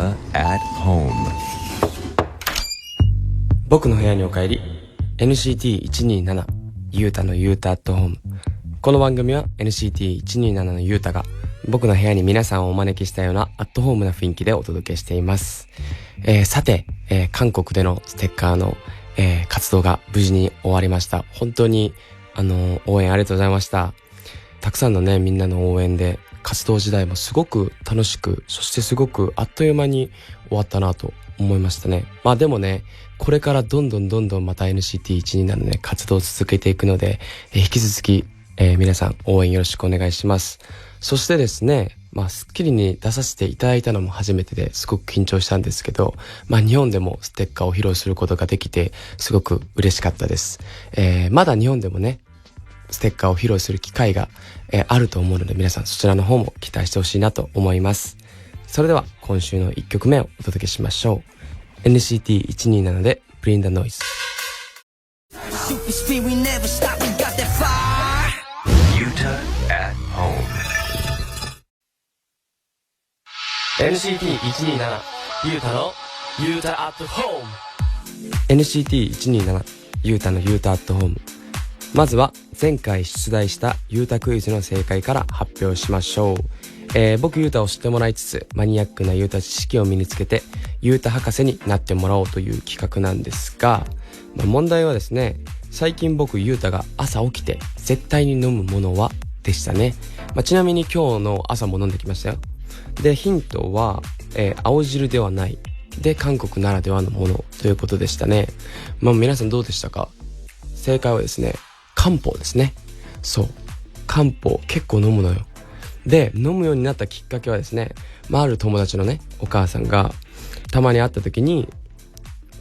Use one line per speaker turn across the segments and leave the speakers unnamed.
Yuta at home。
僕の部屋にお帰り NCT127 ユータのユータアットホーム。この番組は NCT127 のユータが僕の部屋に皆さんをお招きしたようなアットホームな雰囲気でお届けしています。さて、韓国でのステッカーの、活動が無事に終わりました。本当に応援ありがとうございました。たくさんのねみんなの応援で活動時代もすごく楽しく、そしてすごくあっという間に終わったなと思いましたね。まあでもね、これからどんどんまた NCT127 のね活動を続けていくので、引き続き、皆さん応援よろしくお願いします。そしてですね、スッキリに出させていただいたのも初めてですごく緊張したんですけど、日本でもステッカーを披露することができてすごく嬉しかったです。まだ日本でもねステッカーを披露する機会が、あると思うので、皆さんそちらの方も期待してほしいなと思います。それでは今週の1曲目をお届けしましょう。 NCT127 で Bring the Noise。
Yuta at home。
NCT127 ユータのユータアットホーム。 NCT127 ユータのユータアットホーム。まずは前回出題したユータクイズの正解から発表しましょう。僕ユータを知ってもらいつつマニアックなユータ知識を身につけてユータ博士になってもらおうという企画なんですが、問題はですね、最近僕ユータが朝起きて絶対に飲むものはでしたね。ちなみに今日の朝も飲んできましたよ。でヒントは、青汁ではないで韓国ならではのものということでしたね。皆さんどうでしたか？正解はですね、漢方ですね。そう、漢方結構飲むのよ。で飲むようになったきっかけはですね、ある友達のねお母さんがたまに会った時に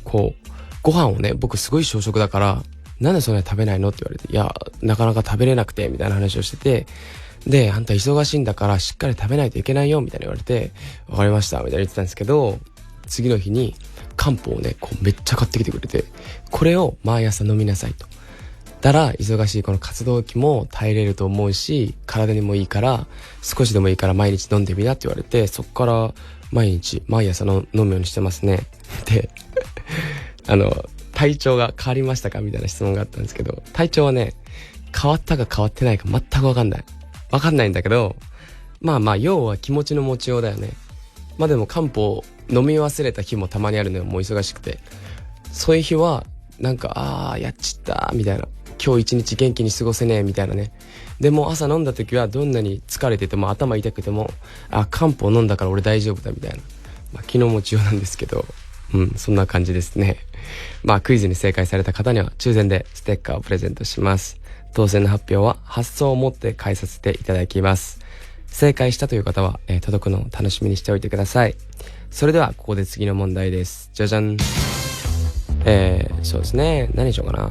こうご飯をね、僕すごい小食だからなんでそんなに食べないのって言われて、いやなかなか食べれなくてみたいな話をしてて、であんた忙しいんだからしっかり食べないといけないよみたいな言われて、わかりましたみたいな言ってたんですけど、次の日に漢方をねこうめっちゃ買ってきてくれて、これを毎朝飲みなさいと。だら忙しいこの活動期も耐えれると思うし、体にもいいから少しでもいいから毎日飲んでみなって言われて、そこから毎朝飲むようにしてますね。で体調が変わりましたかみたいな質問があったんですけど、体調はね変わったか変わってないか全く分かんないんだけど、要は気持ちの持ちようだよね。でも漢方飲み忘れた日もたまにあるのよ。もう忙しくて、そういう日はなんかやっちったみたいな、今日一日元気に過ごせねえみたいなね。でも朝飲んだ時はどんなに疲れてても頭痛くても、漢方飲んだから俺大丈夫だみたいな、気の持ちようなんですけど、そんな感じですね。クイズに正解された方には抽選でステッカーをプレゼントします。当選の発表は発送をもって返させていただきます。正解したという方は、届くのを楽しみにしておいてください。それではここで次の問題です。じゃじゃん。そうですね、何にしようかな。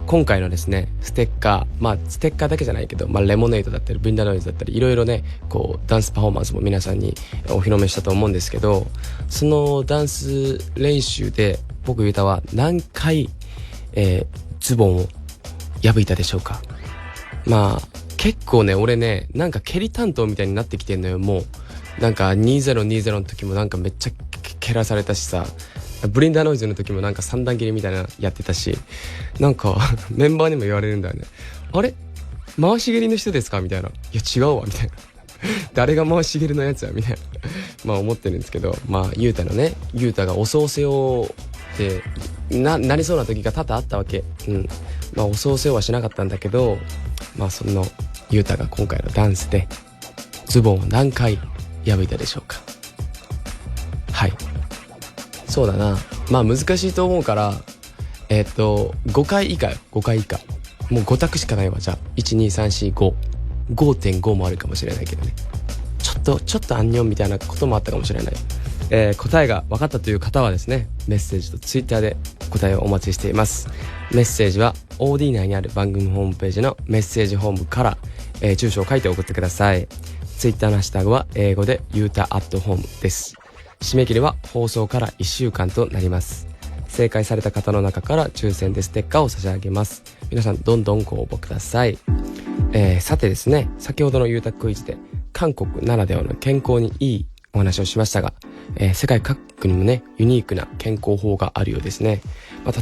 今回のですねステッカー、ステッカーだけじゃないけど、レモネードだったりブリンダーノイズだったりいろいろねこうダンスパフォーマンスも皆さんにお披露目したと思うんですけど、そのダンス練習で僕ユータは何回、ズボンを破いたでしょうか？結構ね俺ねなんか蹴り担当みたいになってきてんのよ。もうなんか2020の時もなんかめっちゃ蹴らされたしさ、ブリンダーノイズの時もなんか三段切りみたいなやってたし、なんかメンバーにも言われるんだよね。あれ回し蹴りの人ですかみたいな。いや違うわみたいな。誰が回し蹴りのやつやみたいな思ってるんですけど、ユータがおそうせよってなりそうな時が多々あったわけ。おそうせよはしなかったんだけど、そのユータが今回のダンスでズボンを何回破いたでしょうか？はい、そうだな。難しいと思うから5回以下よ。5回以下。もう5択しかないわ。じゃあ 1,2,3,4,5 もあるかもしれないけどね、ちょっとアンニョンみたいなこともあったかもしれない。答えが分かったという方はですね、メッセージとツイッターで答えをお待ちしています。メッセージは OD 内にある番組ホームページのメッセージホームから、住所を書いて送ってください。ツイッターのハッシュタグは英語でユータアットホームです。締め切りは放送から1週間となります。正解された方の中から抽選でステッカーを差し上げます。皆さんどんどんご応募ください。さてですね、先ほどのユータクイズで韓国ならではの健康にいいお話をしましたが、世界各国にもねユニークな健康法があるようですね。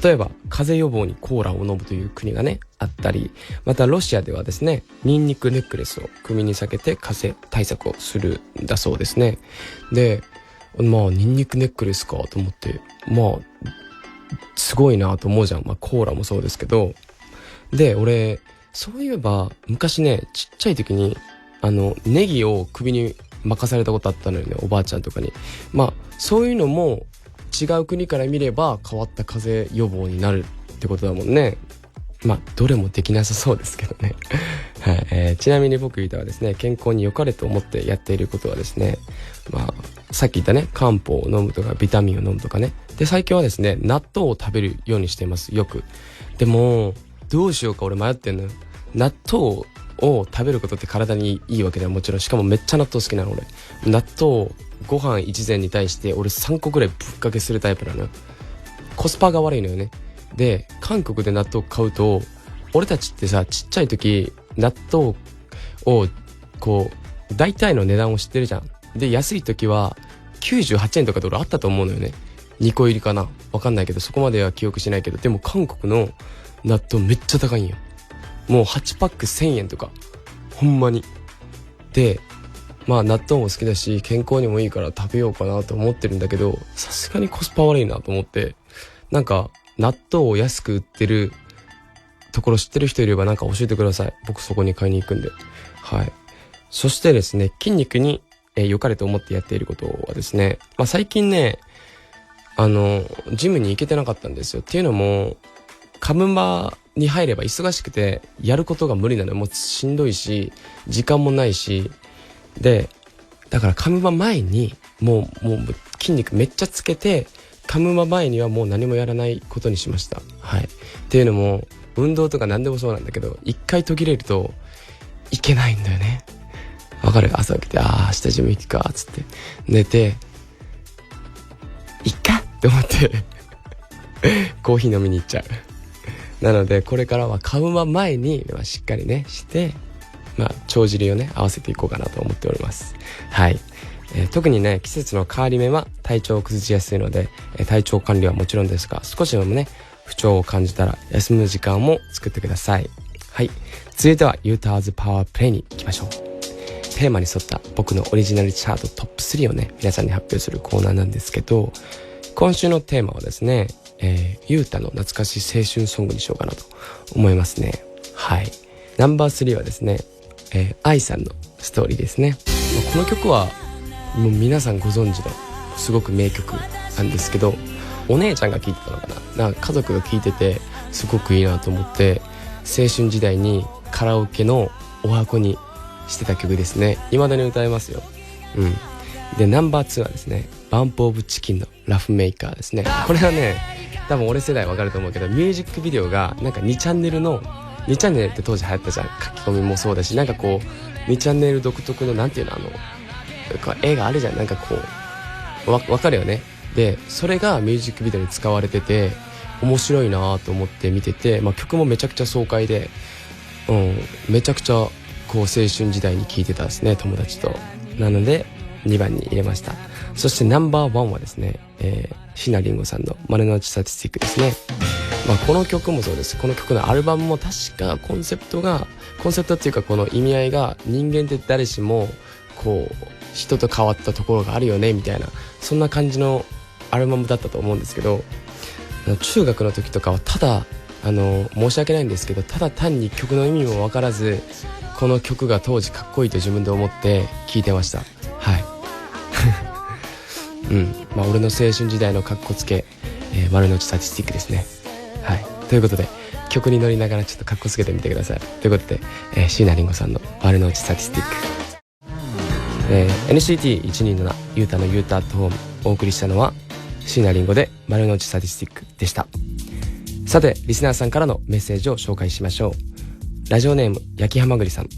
例えば風邪予防にコーラを飲むという国がねあったり、またロシアではですねニンニクネックレスを首に避けて風邪対策をするんだそうですね。でニンニクネックレスかと思って、すごいなと思うじゃん。コーラもそうですけど、で俺そういえば昔ねちっちゃい時にネギを首に任されたことあったのよね、おばあちゃんとかに。そういうのも違う国から見れば変わった風邪予防になるってことだもんね。どれもできなさそうですけどねはい、ちなみに僕言ったはですね、健康に良かれと思ってやっていることはですね、さっき言ったね漢方を飲むとかビタミンを飲むとかね。で最近はですね納豆を食べるようにしています、よく。でもどうしようか俺迷ってんのよ。納豆を食べることって体にいいわけだよ、もちろん。しかもめっちゃ納豆好きなの俺。納豆ご飯一膳に対して俺3個ぐらいぶっかけするタイプなのよ。コスパが悪いのよね。で韓国で納豆買うと、俺たちってさちっちゃい時納豆をこう大体の値段を知ってるじゃん。で安い時は98円とかで俺あったと思うのよね。2個入りかな、わかんないけど、そこまでは記憶しないけど。でも韓国の納豆めっちゃ高いんよ。もう8パック1000円とか、ほんまに。で納豆も好きだし健康にもいいから食べようかなと思ってるんだけど、さすがにコスパ悪いなと思って、納豆を安く売ってるところ知ってる人いれば教えてください。僕そこに買いに行くんで。はい。そしてですね、筋肉に良かれと思ってやっていることはですね、最近ねジムに行けてなかったんですよ。っていうのもカムバに入れば忙しくてやることが無理なのよ。もうしんどいし時間もないしで、だからカムバ前にもう筋肉めっちゃつけて、カムバ前にはもう何もやらないことにしました。はい。っていうのも運動とか何でもそうなんだけど、一回途切れるといけないんだよね。わかる？朝起きて明日ジム行くかっつって寝ていっかって思ってコーヒー飲みに行っちゃう。なのでこれからはカムバ前にしっかりねして帳尻をね合わせていこうかなと思っております。はい。特にね季節の変わり目は体調を崩しやすいので、体調管理はもちろんですが、少しでもね不調を感じたら休む時間も作ってください。はい。続いてはユーターズパワープレイに行きましょう。テーマに沿った僕のオリジナルチャートトップ3をね皆さんに発表するコーナーなんですけど、今週のテーマはですね、ユータの懐かしい青春ソングにしようかなと思いますね。はい。ナンバー3はですね、愛さんのストーリーですね。この曲はもう皆さんご存知のすごく名曲なんですけど、お姉ちゃんが聴いてたのかな、家族が聴いててすごくいいなと思って、青春時代にカラオケのお箱にしてた曲ですね。未だに歌えますよ。でナンバー2はですね、バンプオブチキンのラフメーカーですね。これはね多分俺世代わかると思うけど、ミュージックビデオが2チャンネルの2チャンネルって当時流行ったじゃん。書き込みもそうだし、2チャンネル独特の絵があるじゃん。わかるよね。でそれがミュージックビデオに使われてて面白いなと思って見てて、曲もめちゃくちゃ爽快で、めちゃくちゃ青春時代に聴いてたですね、友達と。なので2番に入れました。そしてナンバー1はですね、椎名林檎さんの丸の内サティスティックですね。この曲もそうです。この曲のアルバムも確かコンセプトっていうかこの意味合いが、人間って誰しも人と変わったところがあるよねみたいな、そんな感じのアルバムだったと思うんですけど、中学の時とかはただ申し訳ないんですけど、ただ単に曲の意味も分からず、この曲が当時かっこいいと自分で思って聴いてました。はい俺の青春時代のかっこつけ、丸の内サティスティックですね。はい。ということで曲に乗りながらちょっとかっこつけてみてください。ということで、椎名林檎さんの丸の内サティスティック、NCT127 ユータのユータアットホーム、お送りしたのは椎名林檎で丸の内サティスティックでした。さてリスナーさんからのメッセージを紹介しましょう。ラジオネーム焼きはまぐりさん。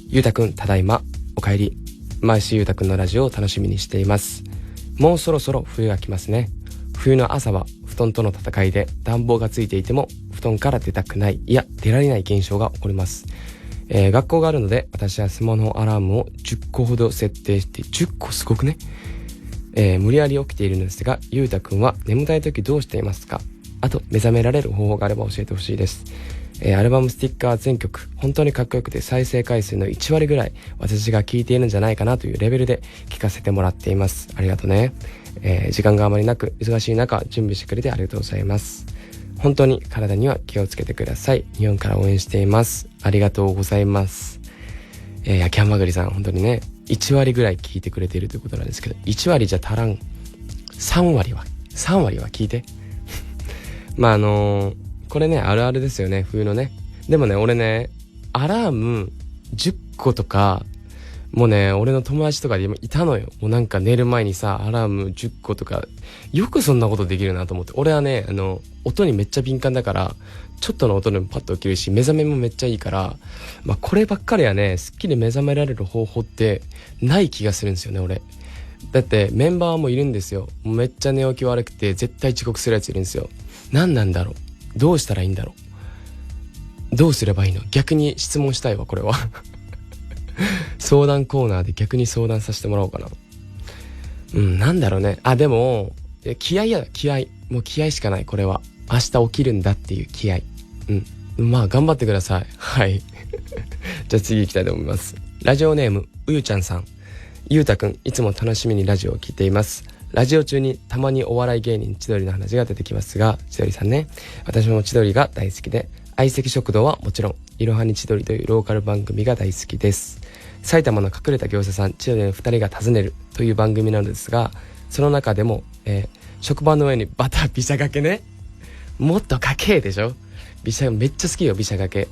ゆうたくんただいまおかえり。毎週ゆうたくんのラジオを楽しみにしています。もうそろそろ冬が来ますね。冬の朝は布団との戦いで暖房がついていても布団から出たくない、いや出られない現象が起こります。学校があるので私はスマホアラームを10個ほど設定して、10個すごくね、無理やり起きているのですが、ゆうたくんは眠たい時どうしていますか？あと目覚められる方法があれば教えてほしいです。アルバムスティッカー全曲本当にかっこよくて、再生回数の1割ぐらい私が聴いているんじゃないかなというレベルで聴かせてもらっています。ありがとうね。時間があまりなく忙しい中準備してくれてありがとうございます。本当に体には気をつけてください。日本から応援しています。ありがとうございます。焼きはまぐりさん、本当にね1割ぐらい聞いてくれているということなんですけど、1割じゃ足らん。3割は聞いてまあこれねあるあるですよね、冬のね。でもね俺ねアラーム10個とかもうね俺の友達とかでいたのよ。もうなんか寝る前にさアラーム10個とか、よくそんなことできるなと思って。俺はね音にめっちゃ敏感だから、ちょっとの音でもパッと起きるし、目覚めもめっちゃいいから、まあこればっかりはねすっきり目覚められる方法ってない気がするんですよね俺。だってメンバーもいるんですよ。めっちゃ寝起き悪くて絶対遅刻するやついるんですよ。何なんだろう、どうしたらいいんだろう、どうすればいいの？逆に質問したいわこれは相談コーナーで逆に相談させてもらおうかな。なんだろうね。でも気合もう気合しかない。これは明日起きるんだっていう気合。まあ頑張ってください。はいじゃあ次行きたいと思います。ラジオネームうゆちゃんさん。ゆうたくん、いつも楽しみにラジオを聞いています。ラジオ中にたまにお笑い芸人千鳥の話が出てきますが、千鳥さんね、私も千鳥が大好きで、相席食堂はもちろん、いろはに千鳥というローカル番組が大好きです。埼玉の隠れた業者さん千鳥の2人が訪ねるという番組なのですが、その中でも、食パンの上にバタービシャかけね、もっとかけでしょ。ビシャめっちゃ好きよ。ビシャかけ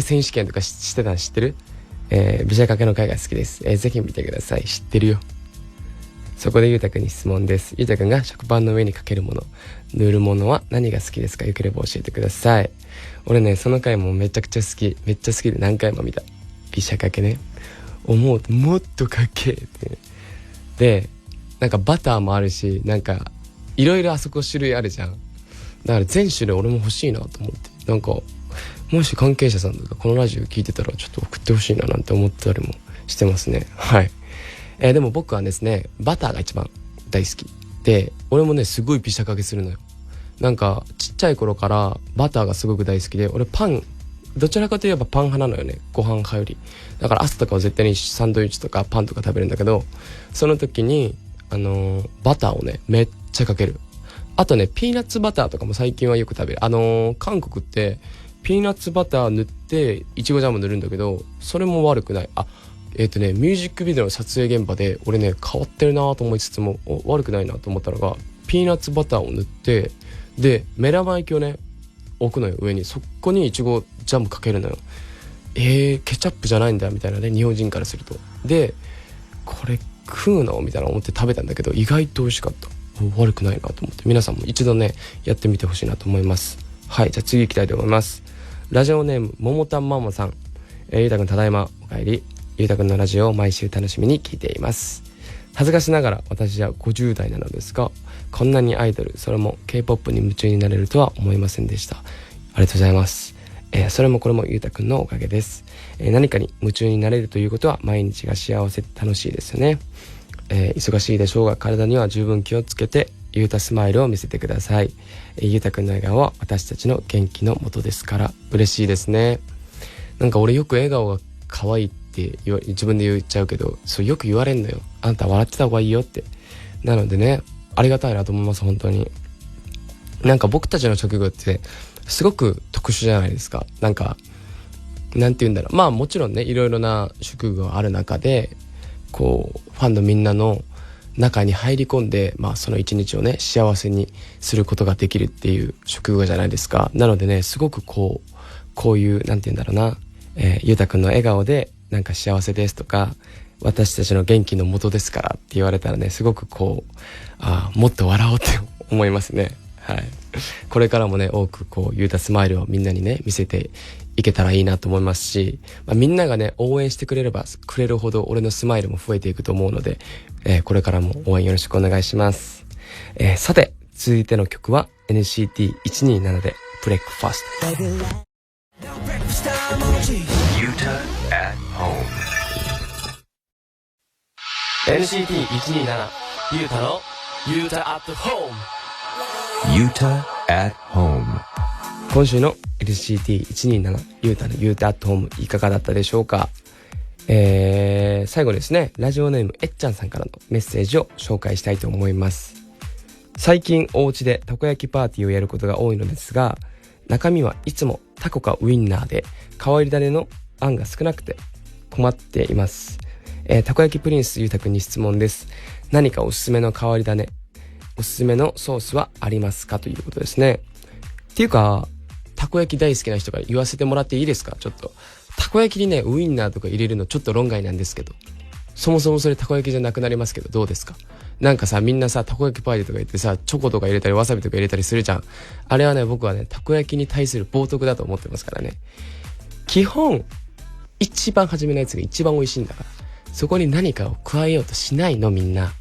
選手権とかしてたの知ってる？ビシャかけの回が好きです。ぜひ見てください。知ってるよ。そこでゆうたくんに質問です。ゆうたくんが食パンの上にかけるもの、塗るものは何が好きですか？よければ教えてください。俺ねその回もめちゃくちゃ好き。めっちゃ好きで何回も見た。ビシャかけね、思うともっとかけってで、なんかバターもあるし、なんかいろいろあそこ種類あるじゃん。だから全種類俺も欲しいなと思って、なんかもし関係者さんとかこのラジオ聞いてたらちょっと送ってほしいななんて思ったりもしてますね。はい。でも僕はですねバターが一番大好きで、俺もねすごいビシャかけするのよ。なんかちっちゃい頃からバターがすごく大好きで、俺パンどちらかといえばパン派なのよね、ご飯派より。だから朝とかは絶対にサンドイッチとかパンとか食べるんだけど、その時にバターをねめっちゃかける。あとねピーナッツバターとかも最近はよく食べる。韓国ってピーナッツバター塗っていちごジャム塗るんだけど、それも悪くない。ミュージックビデオの撮影現場で俺ね変わってるなと思いつつも悪くないなと思ったのが、ピーナッツバターを塗って、で目玉焼きをね置くのよ上に。そこにいちごジャムかけるのよ。ケチャップじゃないんだみたいなね、日本人からすると。でこれ食うのみたいな思って食べたんだけど、意外と美味しかった。悪くないなと思って、皆さんも一度ねやってみてほしいなと思います。はい、じゃあ次行きたいと思います。ラジオネームももたんママさん。ゆうたくんただいまお帰り。ゆうたくんのラジオを毎週楽しみに聞いています。恥ずかしながら私は50代なのですが、こんなにアイドル、それも K-POP に夢中になれるとは思いませんでした。ありがとうございます。それもこれもゆうたくんのおかげです。何かに夢中になれるということは毎日が幸せで楽しいですよね。忙しいでしょうが体には十分気をつけてゆうたスマイルを見せてください。ゆうたくんの笑顔は私たちの元気の元ですから。嬉しいですね。なんか俺よく笑顔が可愛いって自分で言っちゃうけど、そうよく言われんのよ。あんた笑ってた方がいいよって。なのでねありがたいなと思います。本当になんか僕たちの職業ってすごく特殊じゃないですか。なんかなんて言うんだろう、まあもちろんねいろいろな職業がある中でこうファンのみんなの中に入り込んで、まあその一日をね幸せにすることができるっていう職業じゃないですか。なのでねすごくこういうなんて言うんだろうな、ゆうたくんの笑顔でなんか幸せですとか私たちの元気の元ですからって言われたらねすごくもっと笑おうって思いますね。はい。これからもね多くゆうたスマイルをみんなにね見せていけたらいいなと思いますし、みんながね応援してくれればくれるほど俺のスマイルも増えていくと思うので、これからも応援よろしくお願いします。さて続いての曲は NCT127 でブレックファースト。
Yuta at home.
NCT127 ゆうたのゆうたアットホーム。
Yuta at home.
今週の NCT127 ゆうたのゆうたアットホームいかがだったでしょうか。最後ですね、ラジオネームえっちゃんさんからのメッセージを紹介したいと思います。最近お家でたこ焼きパーティーをやることが多いのですが、中身はいつもタコかウインナーで変わり種のあんが少なくて困っています。たこ焼きプリンスゆうたくんに質問です。何かおすすめの変わり種、おすすめのソースはありますかということですね。っていうか、たこ焼き大好きな人から言わせてもらっていいですか。ちょっとたこ焼きにねウインナーとか入れるのちょっと論外なんですけど、そもそもそれたこ焼きじゃなくなりますけど、どうですか。なんかさ、みんなさたこ焼きパーティーとか言ってさ、チョコとか入れたりわさびとか入れたりするじゃん。あれはね、僕はねたこ焼きに対する冒涜だと思ってますからね。基本一番初めのやつが一番美味しいんだから、そこに何かを加えようとしないの。みんな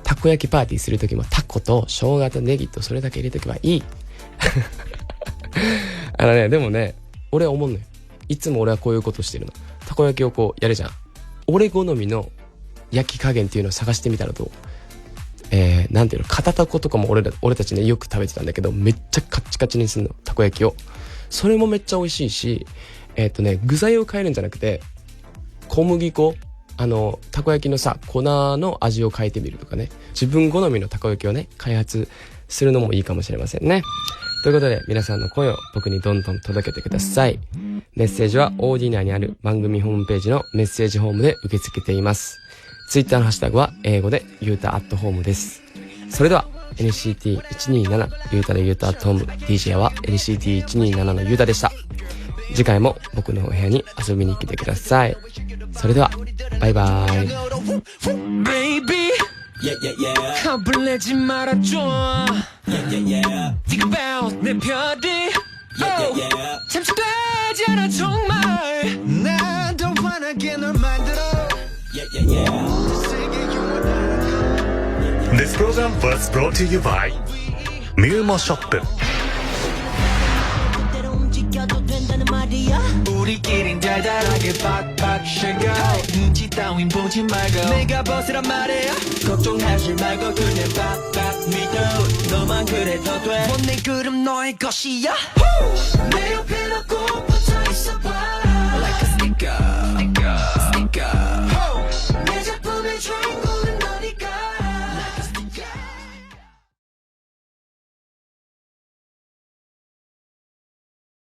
たこ焼きパーティーするときもタコと生姜とネギとそれだけ入れとけばいいでもね、俺は思うのよ。いつも俺はこういうことしてるの。たこ焼きをこうやるじゃん。俺好みの焼き加減っていうのを探してみたらどう？なんていうの、片たことかも俺たちねよく食べてたんだけど、めっちゃカッチカチにするの、たこ焼きを。それもめっちゃ美味しいし、具材を変えるんじゃなくて、小麦粉、たこ焼きのさ粉の味を変えてみるとかね、自分好みのたこ焼きをね開発するのもいいかもしれませんね。ということで、皆さんの声を僕にどんどん届けてください。メッセージは OD 内にある番組ホームページのメッセージホームで受け付けています。ツイッターのハッシュタグは英語でゆうたアットホームです。それでは NCT127 ゆうたのゆうたアットホーム、 DJ は NCT127 のゆうたでした。次回も僕のお部屋に遊びに来てください。それではバイバイ。
Baby Yeah yeah yeah 겁을내지 말아줘 Yeah yeah yeah 네가 배운 내 편이 Yeah yeah yeah 잠시 되지 않아 정말 나도 환하게 널 만들어 Yeah yeah yeah 세계 영원한
This program was brought to you by Milmo Shop.
우리끼린 달달하게 팍팍 쉐고 눈치 따윈 보지 말고 내가 벗으란 말이야. 걱정하지 말고 그냥 팍팍 믿어. 너만 그래도 돼. 내 그름 너의 것이야. 내 옆에 너 꼭 붙어 있어봐.